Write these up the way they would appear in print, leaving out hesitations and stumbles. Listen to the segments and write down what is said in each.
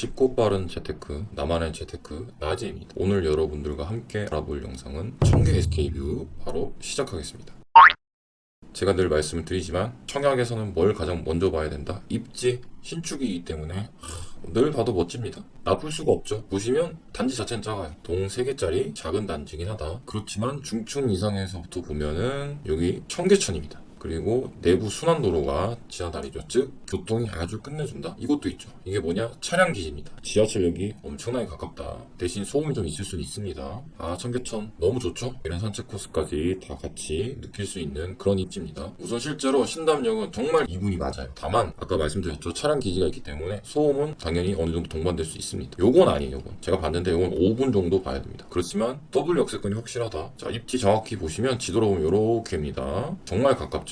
쉽고 빠른 재테크, 나만의 재테크, 나지입니다. 오늘 여러분들과 함께 알아볼 영상은 청계 SK뷰 바로 시작하겠습니다. 제가 늘 말씀을 드리지만 청약에서는 뭘 가장 먼저 봐야 된다? 입지, 신축이기 때문에 늘 봐도 멋집니다. 나쁠 수가 없죠. 보시면 단지 자체는 작아요. 동 3개짜리 작은 단지긴 하다. 그렇지만 중층 이상에서부터 보면은 여기 청계천입니다. 그리고 내부 순환도로가 지하다리죠. 즉 교통이 아주 끝내준다. 이것도 있죠. 이게 뭐냐? 차량 기지입니다. 지하철역이 엄청나게 가깝다. 대신 소음이 좀 있을 수는 있습니다. 청계천 너무 좋죠? 이런 산책 코스까지 다 같이 느낄 수 있는 그런 입지입니다. 우선 실제로 신담역은 정말 이분이 맞아요. 다만 아까 말씀드렸죠. 차량 기지가 있기 때문에 소음은 당연히 어느 정도 동반될 수 있습니다. 요건 아니에요. 요건 제가 봤는데 요건 5분 정도 봐야 됩니다. 그렇지만 더블 역세권이 확실하다. 자, 입지 정확히 보시면 지도로 보면 요렇게입니다. 정말 가깝죠.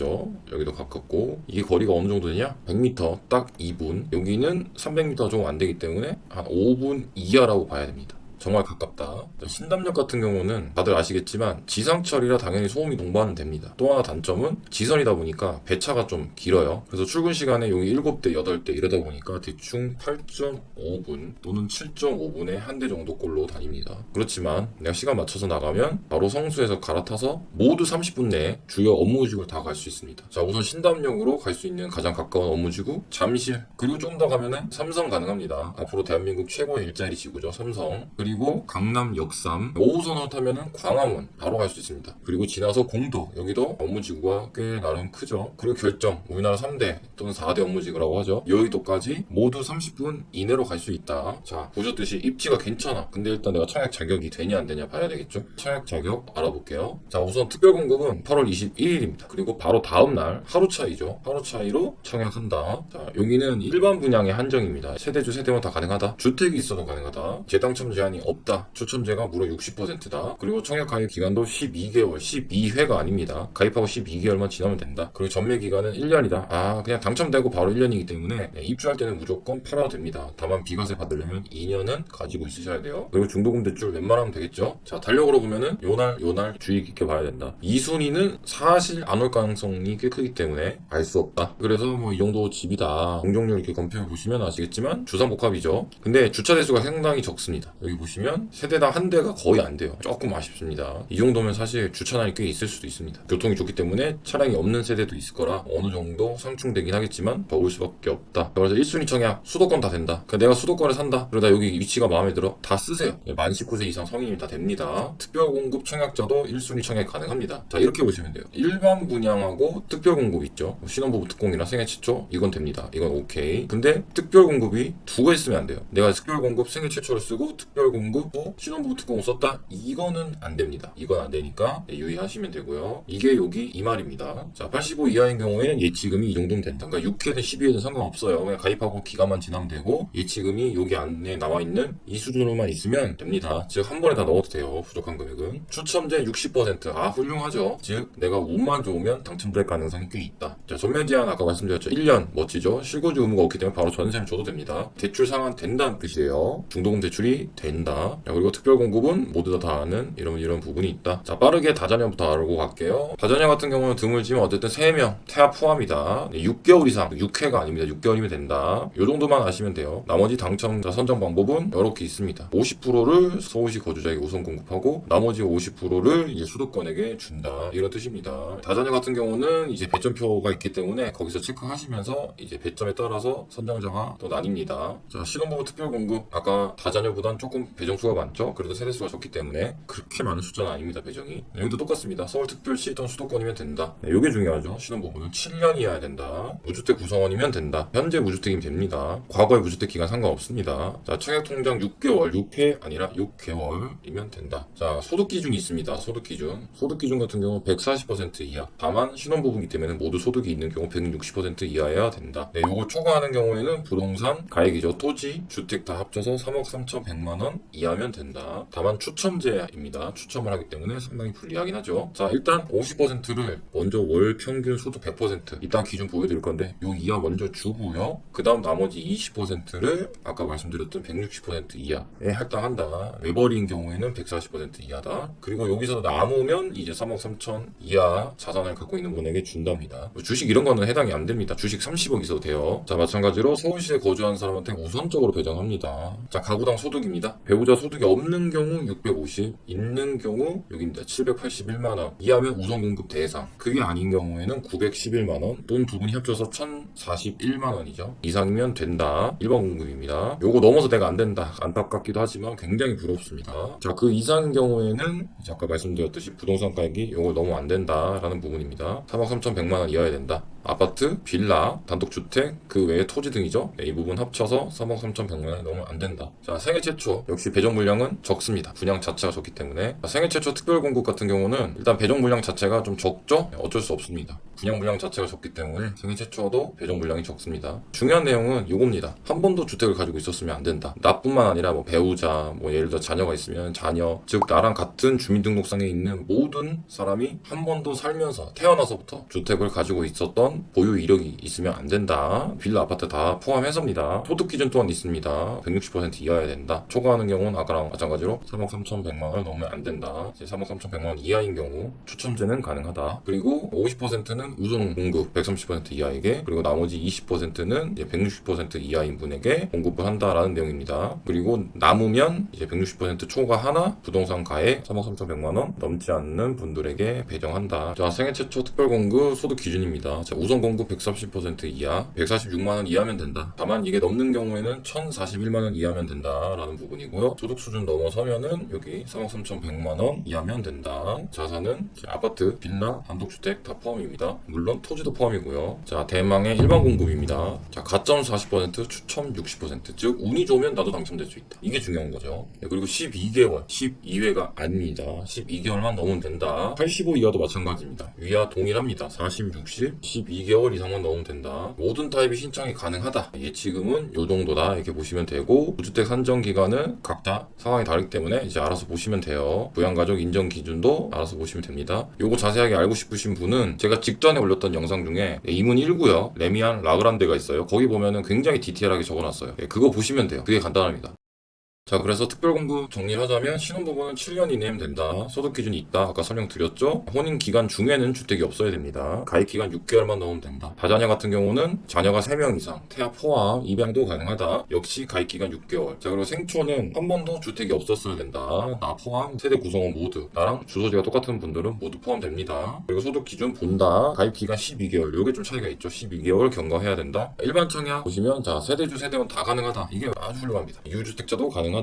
여기도 가깝고 이게 거리가 어느 정도 되냐? 100m 딱 2분. 여기는 300m 조금 안 되기 때문에 한 5분 이하라고 봐야 됩니다. 정말 가깝다. 신담역 같은 경우는 다들 아시겠지만 지상철이라 당연히 소음이 동반은 됩니다. 또 하나 단점은 지선이다 보니까 배차가 좀 길어요. 그래서 출근 시간에 여기 7대, 8대 이러다 보니까 대충 8.5분 또는 7.5분에 한 대 정도 꼴로 다닙니다. 그렇지만 내가 시간 맞춰서 나가면 바로 성수에서 갈아타서 모두 30분 내에 주요 업무지구를 다 갈 수 있습니다. 자, 우선 신담역으로 갈 수 있는 가장 가까운 업무지구 잠실, 그리고 좀 더 가면은 삼성 가능합니다. 앞으로 대한민국 최고의 일자리 지구죠. 삼성. 그리고 강남 역삼, 5호선으로 타면은 광화문 바로 갈 수 있습니다. 그리고 지나서 공도, 여기도 업무지구가 꽤 나름 크죠. 그리고 결정, 우리나라 3대 또는 4대 업무지구라고 하죠. 여의도까지 모두 30분 이내로 갈 수 있다. 자, 보셨듯이 입지가 괜찮아. 근데 일단 내가 청약 자격이 되냐 안 되냐 봐야 되겠죠. 청약 자격 알아볼게요. 자, 우선 특별공급은 8월 21일입니다. 그리고 바로 다음날 하루 차이죠. 하루 차이로 청약한다. 자, 여기는 일반 분양의 한정입니다. 세대주 세대원 다 가능하다. 주택이 있어도 가능하다. 재당첨 제한이 없다. 추첨제가 무려 60%다. 그리고 청약 가입 기간도 12개월, 12회가 아닙니다. 가입하고 12개월만 지나면 된다. 그리고 전매 기간은 1년이다. 그냥 당첨되고 바로 1년이기 때문에 입주할 때는 무조건 팔아도 됩니다. 다만 비과세 받으려면 2년은 가지고 있으셔야 돼요. 그리고 중도금 대출 웬만하면 되겠죠. 자, 달력으로 보면은 요날 주의 깊게 봐야 된다. 이 순위는 사실 안 올 가능성이 꽤 크기 때문에 알 수 없다. 그래서 뭐 이 정도 집이다. 공정률 이렇게 검토해 보시면 아시겠지만 주상복합이죠. 근데 주차 대수가 상당히 적습니다. 여기 보시면 세대당 한 대가 거의 안 돼요. 조금 아쉽습니다. 이 정도면 사실 주차난이 꽤 있을 수도 있습니다. 교통이 좋기 때문에 차량이 없는 세대도 있을 거라 어느 정도 상충되긴 하겠지만 더올 수밖에 없다. 그래서 1순위 청약 수도권 다 된다. 그러니까 내가 수도권에 산다. 그러다 여기 위치가 마음에 들어. 다 쓰세요. 만 19세 이상 성인이 다 됩니다. 특별공급 청약자도 1순위 청약 가능합니다. 자, 이렇게 보시면 돼요. 일반 분양하고 특별공급 있죠. 신혼부부 특공이나 생애 최초 이건 됩니다. 이건 오케이. 근데 특별공급이 두 개 있으면 안 돼요. 내가 특별공급 생애 최초를 쓰고 특별공급 신혼부부 특공을 썼다? 이거는 안 됩니다. 이건 안 되니까 유의하시면 되고요. 이게 여기 이 말입니다. 자, 85 이하인 경우에는 예치금이 이 정도면 된다. 그러니까 6회든 12회든 상관없어요. 그냥 가입하고 기간만 지나면 되고 예치금이 여기 안에 나와 있는 이 수준으로만 있으면 됩니다. 즉 한 번에 다 넣어도 돼요. 부족한 금액은. 추첨제 60%. 훌륭하죠. 즉 내가 운만 좋으면 당첨될 가능성이 꽤 있다. 자, 전면 제한 아까 말씀드렸죠. 1년 멋지죠. 실거주 의무가 없기 때문에 바로 전세를 줘도 됩니다. 대출 상환 된다는 뜻이에요. 중도금 대출이 된다. 자, 그리고 특별공급은 모두 다 아는 이런 부분이 있다. 자, 빠르게 다자녀부터 알고 갈게요. 다자녀 같은 경우는 드물지만 어쨌든 3명 태아 포함이다. 6개월 이상 6회가 아닙니다. 6개월이면 된다. 요 정도만 아시면 돼요. 나머지 당첨자 선정 방법은 이렇게 있습니다. 50%를 서울시 거주자에게 우선 공급하고 나머지 50%를 이제 수도권에게 준다. 이런 뜻입니다. 다자녀 같은 경우는 이제 배점표가 있기 때문에 거기서 체크하시면서 이제 배점에 따라서 선정자가 또 나뉩니다. 자, 신혼부부 특별공급 아까 다자녀보단 조금 배정수가 많죠. 그래도 세대수가 적기 때문에 그렇게 많은 숫자는 아닙니다. 배정이. 여기도 똑같습니다. 서울특별시 또는 수도권이면 된다. 이게 중요하죠. 신혼부부는 7년이어야 된다. 무주택 구성원이면 된다. 현재 무주택이면 됩니다. 과거의 무주택 기간 상관없습니다. 자, 청약통장 6개월, 6회 아니라 6개월이면 된다. 자, 소득기준이 있습니다. 소득기준 같은 경우 140% 이하. 다만 신혼부부이기 때문에 모두 소득이 있는 경우 160% 이하여야 된다. 요거 초과하는 경우에는 부동산 가액이죠. 토지, 주택 다 합쳐서 3억 3,100만 원 원 이하면 된다. 다만 추첨제입니다. 추첨을 하기 때문에 상당히 불리하긴 하죠. 자, 일단 50%를 먼저 월 평균 소득 100% 이따 기준 보여드릴 건데 요 이하 먼저 주고요. 그 다음 나머지 20%를 아까 말씀드렸던 160% 이하에 할당한다. 매버리인 경우에는 140% 이하다. 그리고 여기서 남으면 이제 3억 3천 이하 자산을 갖고 있는 분에게 준답니다. 주식 이런 거는 해당이 안 됩니다. 주식 30억 있어도 돼요. 자, 마찬가지로 서울시에 거주하는 사람한테 우선적으로 배정합니다. 자, 가구당 소득입니다. 배우자 소득이 없는 경우 650, 있는 경우 여기입니다. 781만원 이하면 우선 공급 대상. 그게 아닌 경우에는 911만원, 돈 두 분이 합쳐서 1041만원이죠. 이상이면 된다. 일반 공급입니다. 요거 넘어서 내가 안 된다. 안타깝기도 하지만 굉장히 부럽습니다. 자, 그 이상인 경우에는 이제 아까 말씀드렸듯이 부동산 가격이 요거 너무 안 된다라는 부분입니다. 3억 3,100만원 이하야 된다. 아파트, 빌라, 단독주택, 그 외에 토지 등이죠. 이 부분 합쳐서 3억 3,100만원이 넘으면 안 된다. 자, 생애 최초 역시 배정 물량은 적습니다. 분양 자체가 적기 때문에. 자, 생애 최초 특별 공급 같은 경우는 일단 배정 물량 자체가 좀 적죠? 어쩔 수 없습니다. 분양 물량 자체가 적기 때문에 생애 최초도 배정 물량이 적습니다. 중요한 내용은 요겁니다. 한 번도 주택을 가지고 있었으면 안 된다. 나뿐만 아니라 뭐 배우자, 뭐 예를 들어 자녀가 있으면 자녀, 즉 나랑 같은 주민등록상에 있는 모든 사람이 한 번도 살면서 태어나서부터 주택을 가지고 있었던 보유 이력이 있으면 안 된다. 빌라, 아파트 다 포함해서입니다. 소득 기준 또한 있습니다. 160% 이하여야 된다. 초과하는 경우는 아까랑 마찬가지로 3억 3,100만원을 넘으면 안 된다. 이제 3억 3,100만원 이하인 경우 추첨제는 가능하다. 그리고 50%는 우선 공급 130% 이하에게, 그리고 나머지 20%는 이제 160% 이하인 분에게 공급을 한다라는 내용입니다. 그리고 남으면 이제 160% 초과하나 부동산 가액 3억 3,100만원 넘지 않는 분들에게 배정한다. 자, 생애 최초 특별 공급 소득 기준입니다. 자, 우선 공급 130% 이하, 146만원 이하면 된다. 다만 이게 넘는 경우에는 1,041만원 이하면 된다라는 부분이고요. 소득 수준 넘어서면은 여기 3억 3,100만원 이하면 된다. 자산은 아파트, 빌라, 단독주택 다 포함입니다. 물론 토지도 포함이고요. 자, 대망의 일반 공급입니다. 자, 가점 40%, 추첨 60%. 즉 운이 좋으면 나도 당첨될 수 있다. 이게 중요한 거죠. 그리고 12개월, 12회가 아닙니다. 12개월만 넘으면 된다. 85 이하도 마찬가지입니다. 위와 동일합니다. 40, 60, 12개월 이상만 넣으면 된다. 모든 타입의 신청이 가능하다. 예치금은 요 정도다. 이렇게 보시면 되고, 무주택 산정 기간은 각자 상황이 다르기 때문에 이제 알아서 보시면 돼요. 부양가족 인정 기준도 알아서 보시면 됩니다. 요거 자세하게 알고 싶으신 분은 제가 직전에 올렸던 영상 중에 이문 1구요. 레미안 라그란데가 있어요. 거기 보면은 굉장히 디테일하게 적어놨어요. 그거 보시면 돼요. 그게 간단합니다. 자, 그래서 특별공급 정리를 하자면 신혼부부는 7년 이내면 된다. 소득 기준이 있다. 아까 설명드렸죠. 혼인 기간 중에는 주택이 없어야 됩니다. 가입 기간 6개월만 넣으면 된다. 다자녀 같은 경우는 자녀가 3명 이상, 태아 포함, 입양도 가능하다. 역시 가입 기간 6개월. 자, 그리고 생초는 한 번도 주택이 없었어야 된다. 나 포함, 세대 구성원 모두. 나랑 주소지가 똑같은 분들은 모두 포함됩니다. 그리고 소득 기준 본다. 가입 기간 12개월. 요게 좀 차이가 있죠. 12개월 경과해야 된다. 일반 청약 보시면 자, 세대주, 세대원 다 가능하다. 이게 아주 훌륭합니다. 유주택자도 가능하다.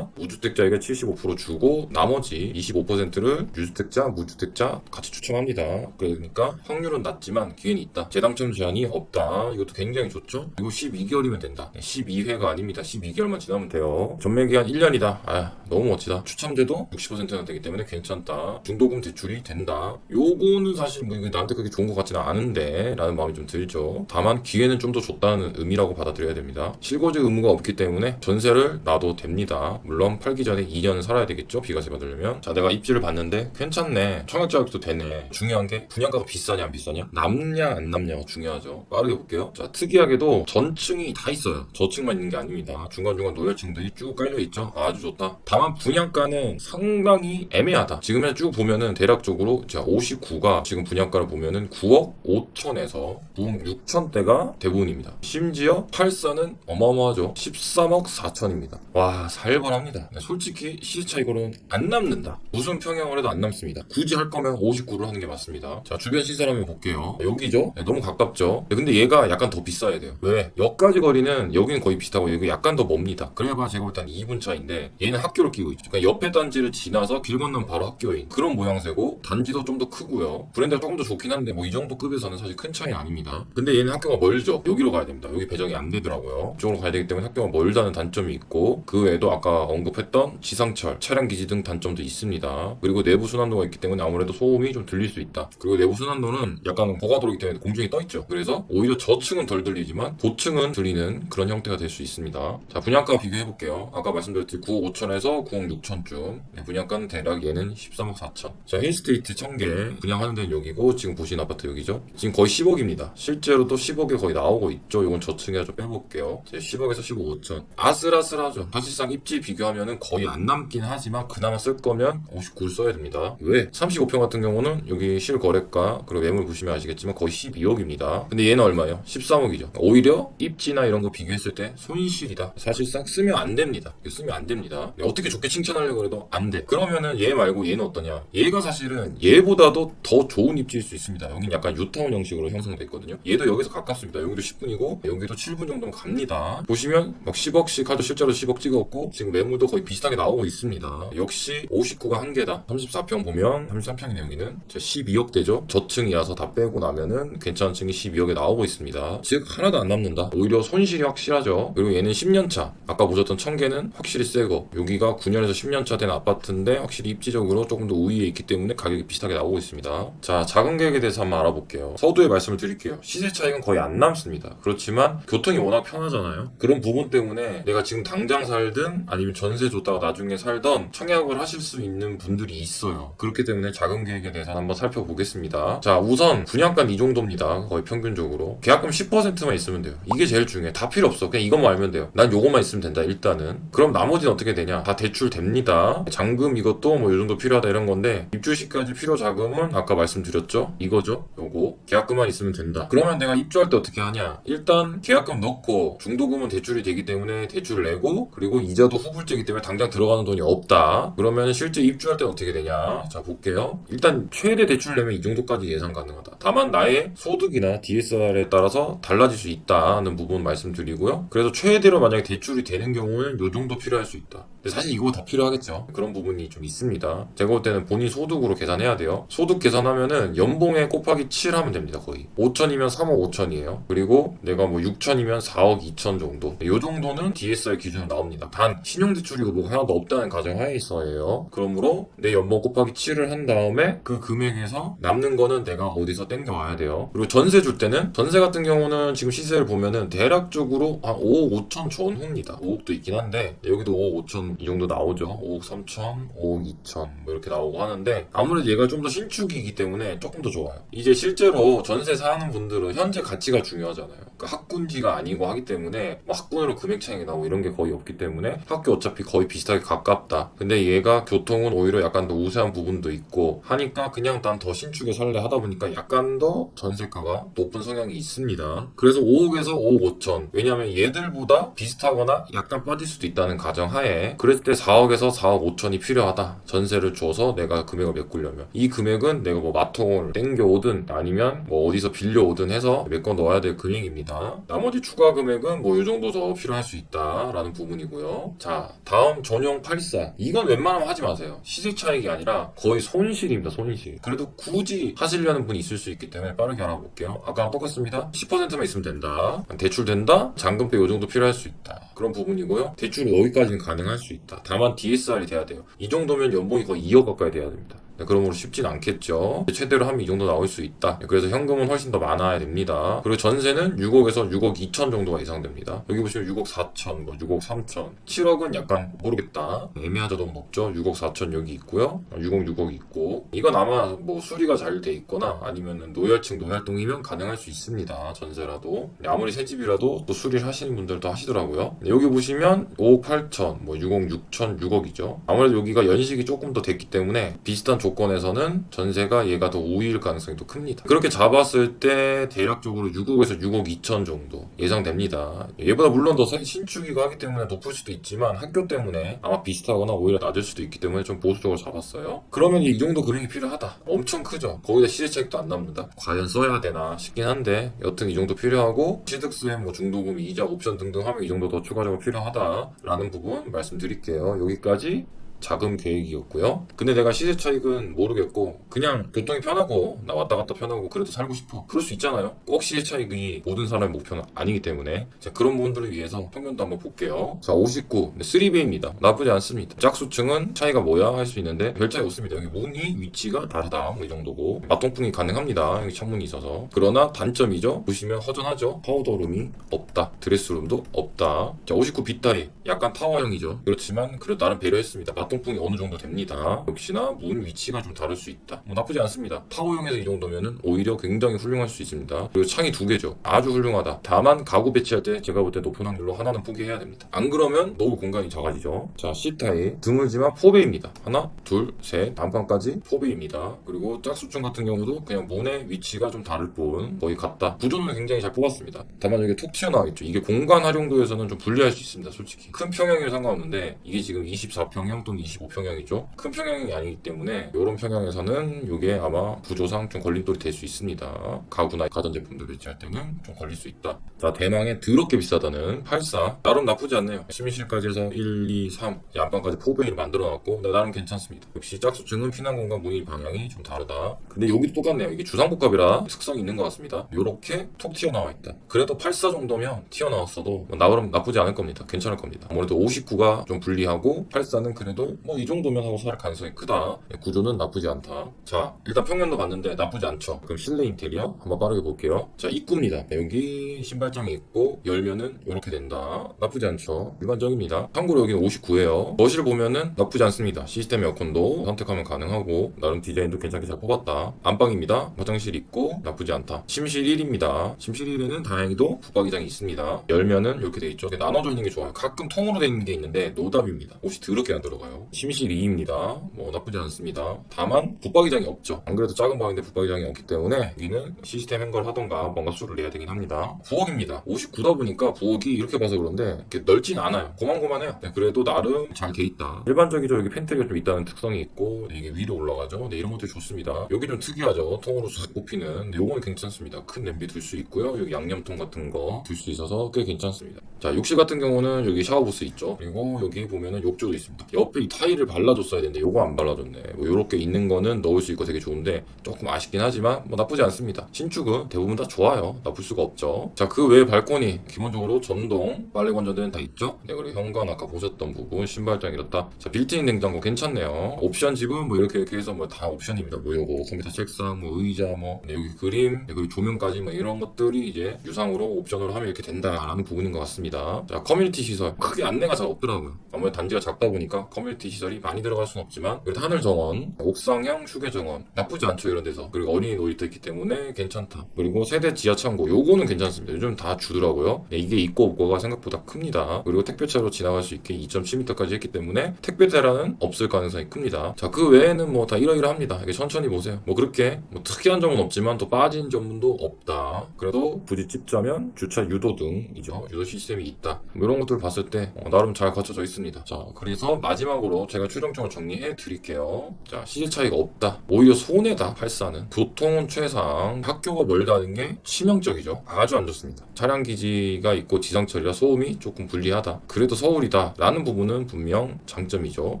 무주택자에게 75% 주고 나머지 25%를 유주택자, 무주택자 같이 추첨합니다. 그러니까 확률은 낮지만 기회는 있다. 재당첨 제한이 없다. 이것도 굉장히 좋죠. 그리고 12개월이면 된다. 12회가 아닙니다. 12개월만 지나면 돼요. 전매기한 1년이다. 아, 너무 멋지다. 추첨제도 60%나 되기 때문에 괜찮다. 중도금 대출이 된다. 요거는 사실 뭐 나한테 그렇게 좋은 것 같지는 않은데 라는 마음이 좀 들죠. 다만 기회는 좀 더 줬다는 의미라고 받아들여야 됩니다. 실거주 의무가 없기 때문에 전세를 놔도 됩니다. 물론 팔기 전에 2년 살아야 되겠죠. 비과세 받으려면. 자, 내가 입지를 봤는데 괜찮네. 청약자격도 되네. 중요한 게 분양가가 비싸냐 안 비싸냐, 남냐 안 남냐가 중요하죠. 빠르게 볼게요. 자, 특이하게도 전층이 다 있어요. 저층만 있는 게 아닙니다. 중간중간 노열층들이 쭉 깔려있죠. 아주 좋다. 다만 분양가는 상당히 애매하다. 지금 쭉 보면은 대략적으로 59가 지금 분양가를 보면은 9억 5천에서 9억 6천대가 대부분입니다. 심지어 84는 어마어마하죠. 13억 4천입니다. 와, 살벌합니다. 솔직히 시세 차익으로는 안 남는다. 무슨 평형을 해도 안 남습니다. 굳이 할 거면 59를 하는 게 맞습니다. 자, 주변 시세를 한번 볼게요. 여기죠? 너무 가깝죠? 근데 얘가 약간 더 비싸야 돼요. 왜? 역까지 거리는 여기는 거의 비슷하고 여기 약간 더 멉니다. 그래봐 제가 볼 때 한 2분 차인데 얘는 학교를 끼고 있죠. 그러니까 옆에 단지를 지나서 길 건너면 바로 학교인 그런 모양새고, 단지도 좀 더 크고요. 브랜드가 조금 더 좋긴 한데 뭐 이 정도 급에서는 사실 큰 차이 아닙니다. 근데 얘는 학교가 멀죠? 여기로 가야 됩니다. 여기 배정이 안 되더라고요. 이쪽으로 가야 되기 때문에 학교가 멀다는 단점이 있고, 그 외에도 아까 언급했던 지상철, 차량 기지 등 단점도 있습니다. 그리고 내부 순환도가 있기 때문에 아무래도 소음이 좀 들릴 수 있다. 그리고 내부 순환도는 약간 고가도로이기 때문에 공중에 떠있죠. 그래서 오히려 저층은 덜 들리지만 고층은 들리는 그런 형태가 될 수 있습니다. 자, 분양가 비교해볼게요. 아까 말씀드렸듯이 9억 5천에서 9억 6천쯤. 분양가는 대략 얘는 13억 4천. 자, 힐스테이트 1000개 분양하는 데는 여기고 지금 보신 아파트 여기죠. 지금 거의 10억입니다. 실제로도 10억에 거의 나오고 있죠. 이건 저층이라 좀 빼볼게요. 10억에서 15억 5천. 아슬아슬하죠. 사실상 입지 비교하면은 거의 안 남긴 하지만 그나마 쓸 거면 59를 써야 됩니다. 왜? 35평 같은 경우는 여기 실거래가 그리고 매물 보시면 아시겠지만 거의 12억입니다. 근데 얘는 얼마예요? 13억이죠. 오히려 입지나 이런 거 비교했을 때 손실이다. 사실상 쓰면 안 됩니다. 쓰면 안 됩니다. 어떻게 좋게 칭찬하려고 해도 안 돼. 그러면은 얘 말고 얘는 어떠냐? 얘가 사실은 얘보다도 더 좋은 입지일 수 있습니다. 여긴 약간 유타운 형식으로 형성돼 있거든요. 얘도 여기서 가깝습니다. 여기도 10분이고 여기도 7분 정도는 갑니다. 보시면 막 10억씩 하죠. 실제로 10억 찍었고 지금 매물도 거의 비슷하게 나오고 있습니다. 역시 59가 한계다. 34평 보면 33평이네 여기는 12억대죠. 저층이라서 다 빼고 나면은 괜찮은 층이 12억에 나오고 있습니다. 즉 하나도 안 남는다. 오히려 손실이 확실하죠. 그리고 얘는 10년차. 아까 보셨던 1000개는 확실히 새거. 여기가 9년에서 10년차 된 아파트인데 확실히 입지적으로 조금 더 우위에 있기 때문에 가격이 비슷하게 나오고 있습니다. 자, 자금 계획에 대해서 한번 알아볼게요. 서두에 말씀을 드릴게요. 시세 차익은 거의 안 남습니다. 그렇지만 교통이 워낙 편하잖아요. 그런 부분 때문에 내가 지금 당장 살든 아니면 전세 줬다가 나중에 살던 청약을 하실 수 있는 분들이 있어요. 그렇기 때문에 자금 계획에 대해서 한번 살펴보겠습니다. 자, 우선 분양가는 이 정도입니다. 거의 평균적으로. 계약금 10%만 있으면 돼요. 이게 제일 중요해. 다 필요 없어. 그냥 이것만 알면 돼요. 난 요것만 있으면 된다 일단은. 그럼 나머지는 어떻게 되냐? 다 대출 됩니다. 잔금 이것도 뭐 요 정도 필요하다 이런 건데 입주시까지 필요 자금은 아까 말씀드렸죠? 이거죠? 요거. 계약금만 있으면 된다. 그러면 내가 입주할 때 어떻게 하냐? 일단 계약금 넣고 중도금은 대출이 되기 때문에 대출을 내고 그리고 이자도 후불제이기 때문에 당장 들어가는 돈이 없다. 그러면 실제 입주할 때 어떻게 되냐? 자, 볼게요. 일단 최대 대출 내면 이 정도까지 예상 가능하다. 다만 나의 소득이나 DSR에 따라서 달라질 수 있다는 부분 말씀드리고요. 그래서 최대로 만약에 대출이 되는 경우는 요 정도 필요할 수 있다. 근데 사실 이거 다 필요하겠죠. 그런 부분이 좀 있습니다. 제가 볼 때는 본인 소득으로 계산해야 돼요. 소득 계산하면은 연봉에 곱하기 7 하면 됩니다. 거의 5천이면 3억 5천이에요. 그리고 내가 뭐 6천이면 4억 2천 정도. 요 정도는 DSR 기준으로 나옵니다. 단 신용대출이고 뭐 하나도 없다는 가정하에 있어요. 그러므로 내 연봉 곱하기 7을 한 다음에 그 금액에서 남는 거는 내가 어디서 땡겨와야 돼요. 그리고 전세 줄 때는 전세 같은 경우는 지금 시세를 보면은 대략적으로 한 5억 5천 전후입니다. 5억도 있긴 한데 여기도 5억 5천 이 정도 나오죠. 5억 3천, 5억 2천 뭐 이렇게 나오고 하는데 아무래도 얘가 좀 더 신축이기 때문에 조금 더 좋아요. 이제 실제로 전세 사는 분들은 현재 가치가 중요하잖아요. 그러니까 학군지가 아니고 하기 때문에 뭐 학군으로 금액 차이가 나고 이런 게 거의 없기 때문에 학교 어차피 거의 비슷하게 가깝다. 근데 얘가 교통은 오히려 약간 더 우세한 부분도 있고 하니까 그냥 난 더 신축에 살래 하다 보니까 약간 더 전세가가 높은 성향이 있습니다. 그래서 5억에서 5억 5천. 왜냐면 얘들보다 비슷하거나 약간 빠질 수도 있다는 가정하에 그랬을 때 4억에서 4억 5천이 필요하다. 전세를 줘서 내가 금액을 메꾸려면 이 금액은 내가 뭐 마통을 땡겨오든 아니면 뭐 어디서 빌려오든 해서 메꿔 넣어야 될 금액입니다. 나머지 추가 금액은 뭐 이 정도 더 필요할 수 있다라는 부분이고요. 자, 다음 전용 824. 이건 웬만하면 하지 마세요. 시세 차익이 아니라 거의 손실입니다. 손실. 그래도 굳이 하시려는 분이 있을 수 있기 때문에 빠르게 알아볼게요. 아까랑 똑같습니다. 10%만 있으면 된다. 대출 된다. 잔금 빼 이 정도 필요할 수 있다. 그런 부분이고요. 대출이 여기까지는 가능할 수 있다. 다만 DSR이 돼야 돼요. 이 정도면 연봉이 거의 2억 가까이 돼야 됩니다. 그러므로 쉽진 않겠죠. 최대로 하면 이 정도 나올 수 있다. 그래서 현금은 훨씬 더 많아야 됩니다. 그리고 전세는 6억에서 6억 2천 정도가 예상됩니다. 여기 보시면 6억 4천, 뭐 6억 3천, 7억은 약간 모르겠다. 애매하죠. 너무 높죠. 6억 4천 여기 있고요. 6억 6억 있고 이건 아마 뭐 수리가 잘 돼 있거나 아니면 노열층 노활동이면 가능할 수 있습니다. 전세라도 아무리 새 집이라도 또 수리를 하시는 분들도 하시더라고요. 여기 보시면 5억 8천, 뭐 6억 6천, 6억이죠. 아무래도 여기가 연식이 조금 더 됐기 때문에 비슷한 조건에서는 전세가 얘가 더 우위일 가능성이 더 큽니다. 그렇게 잡았을 때 대략적으로 6억에서 6억 2천 정도 예상됩니다. 얘보다 물론 더 신축이고 하기 때문에 높을 수도 있지만 학교 때문에 아마 비슷하거나 오히려 낮을 수도 있기 때문에 좀 보수적으로 잡았어요. 그러면 이 정도 금액이 필요하다. 엄청 크죠. 거기다 시세 차익도 안 남는다. 과연 써야 되나 싶긴 한데 여튼 이 정도 필요하고 취득세, 뭐 중도금, 이자, 옵션 등등 하면 이 정도 더 추가적으로 필요하다라는 부분 말씀드릴게요. 여기까지 자금 계획이었고요. 근데 내가 시세 차익은 모르겠고 그냥 교통이 편하고 나 왔다 갔다 편하고 그래도 살고 싶어. 그럴 수 있잖아요. 꼭 시세 차익이 모든 사람의 목표는 아니기 때문에 자, 그런 분들을 위해서 평면도 한번 볼게요. 자, 59 3배입니다. 나쁘지 않습니다. 짝수층은 차이가 뭐야 할 수 있는데 별 차이 없습니다. 여기 문이 위치가 다르다 뭐 이 정도고 맞동풍이 가능합니다. 여기 창문이 있어서. 그러나 단점이죠. 보시면 허전하죠. 파우더룸이 없다. 드레스룸도 없다. 자, 59 빗다이 약간 타워형이죠. 그렇지만 그래도 나름 배려했습니다. 맞동풍이 어느 정도 됩니다. 역시나 문 위치가 좀 다를 수 있다. 뭐 나쁘지 않습니다. 타워형에서 이 정도면은 오히려 굉장히 훌륭할 수 있습니다. 그리고 창이 2개죠. 아주 훌륭하다. 다만 가구 배치할 때 제가 볼 때 높은 확률로 하나는 포기해야 됩니다. 안 그러면 너무 공간이 작아지죠. 자, C타입 드물지만 4배입니다. 하나, 둘, 셋, 안방까지 4배입니다. 그리고 짝수층 같은 경우도 그냥 문의 위치가 좀 다를 뿐 거의 같다. 구조는 굉장히 잘 뽑았습니다. 다만 여기 톡 튀어나와 있죠. 이게 공간 활용도에서는 좀 불리할 수 있습니다. 솔직히 큰 평형이면 상관없는데 이게 지금 24평형 또는 25평형이죠. 큰 평형이 아니기 때문에 이런 평형에서는 이게 아마 구조상 좀 걸림돌이 될 수 있습니다. 가구나 가전제품들 배치할 때는 좀 걸릴 수 있다. 자, 대망의 더럽게 비싸다는 84 나름 나쁘지 않네요. 시민실까지 해서 1, 2, 3 안방까지 4배를 만들어놨고 나름 괜찮습니다. 역시 짝수층은 피난 공간 문의 방향이 좀 다르다. 근데 여기도 똑같네요. 이게 주상복합이라 특성이 있는 것 같습니다. 요렇게 톡 튀어나와 있다. 그래도 84 정도면 튀어나왔어도 나름 나쁘지 않을 겁니다. 괜찮을 겁니다. 아무래도 59가 좀 불리하고 84는 그래도 뭐 이 정도면 하고 살 가능성이 크다. 구조는 나쁘지 않다. 자, 일단 평면도 봤는데 나쁘지 않죠. 그럼 실내 인테리어 한번 빠르게 볼게요. 자, 입구입니다. 여기 신발장이 있고 열면은 이렇게 된다. 나쁘지 않죠. 일반적입니다. 참고로 여기는 59예요. 거실 보면은 나쁘지 않습니다. 시스템 에어컨도 선택하면 가능하고 나름 디자인도 괜찮게 잘 뽑았다. 안방입니다. 화장실 있고 나쁘지 않다. 침실 1입니다. 침실 1에는 다행히도 붙박이장이 있습니다. 열면은 이렇게 돼 있죠. 나눠져 있는 게 좋아요. 가끔 통으로 돼 있는 게 있는데 노답입니다. 옷이 더럽게 안 들어가요. 침실 2입니다. 뭐 나쁘지 않습니다. 다만 붙박이장이 없죠. 안 그래도 작은 방인데 붙박이장이 없기 때문에 여기는 시스템 행거를 하던가 뭔가 수를 내야 되긴 합니다. 부엌입니다. 59다 보니까 부엌이 이렇게 봐서 그런데 이렇게 넓진 않아요. 고만고만해요. 네, 그래도 나름 잘 돼 있다. 일반적이죠. 여기 팬트리가 좀 있다는 특성이 있고 이게 위로 올라가죠. 네, 이런 것들이 좋습니다. 여기 좀 특이하죠. 통으로 쑥 꼽히는. 네, 요거는 괜찮습니다. 큰 냄비 둘 수 있고요. 여기 양념통 같은 거 둘 수 있어서 꽤 괜찮습니다. 자, 욕실 같은 경우는 여기 샤워부스 있죠. 그리고 여기 보면은 욕조도 있습니다. 옆에 이 타일을 발라줬어야 되는데 요거 안 발라줬네. 뭐 요렇게 있는 거는 넣을 수 있고 되게 좋은데 조금 아쉽긴 하지만 뭐 나쁘지 않습니다. 신축은 대부분 다 좋아요. 나쁠 수가 없죠. 자, 그 외에 발코니 기본적으로 전동 빨래 건조대는 다 있죠. 네, 그리고 현관 아까 보셨던 부분 신발장 이렇다. 자, 빌트인 냉장고 괜찮네요. 옵션 집은 뭐 이렇게 해서 뭐 다 옵션입니다. 뭐 요거 컴퓨터 책상 뭐 의자 뭐 네, 여기 그림 네, 그리고 조명까지 뭐 이런 것들이 이제 유상으로 옵션으로 하면 이렇게 된다라는 부분인 것 같습니다. 자, 커뮤니티 시설 크게 안내가 잘 없더라고요. 아무래도 단지가 작다 보니까 커뮤니티 시설이 많이 들어갈 수는 없지만 그래도 하늘 정원, 옥상형 휴게 정원 나쁘지 않죠. 이런 데서. 그리고 어린이 놀이터 있기 때문에 괜찮다. 그리고 세대 지하 창고 요거는 괜찮습니다. 요즘 다 주더라고요. 네, 이게 있고 없고가 생각보다 큽니다. 그리고 택배차로 지나갈 수 있게 2.7m까지 했기 때문에 택배 대란은 없을 가능성이 큽니다. 자, 그 외에는 뭐 다 이러이러합니다. 이게 천천히 보세요. 뭐 그렇게 뭐 특이한 점은 없지만 또 빠진 점도 없다. 그래도 굳이 찝자면 주차 유도 등이죠. 유도 시스템이 있다. 뭐 이런 것들을 봤을 때 나름 잘 갖춰져 있습니다. 자, 그래서 마지막으로 제가 최종적으로 정리해 드릴게요. 자, 시세 차이가 없다. 오히려 손해다. 84는 교통은 최상, 학교가 멀다는 게 치명적이죠. 아주 안 좋습니다. 차량 기지가 있고 지상철이라 소음이 조금 불리하다. 그래도 서울이다 라는 부분은 분명 장점이죠.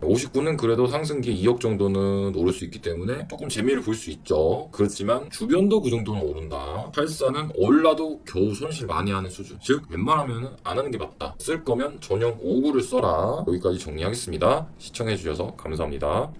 59는 그래도 상승기에 2억 정도는 오를 수 있기 때문에 조금 재미를 볼 수 있죠. 그렇지만 주변도 그 정도는 오른다. 84는 올라도 겨우 손실 많이 하는 수준. 즉 웬만하면 안 하는 게 맞다. 쓸 거면 전용 59를 써라. 여기까지 정리하겠습니다. 시청해 주셔서 감사합니다.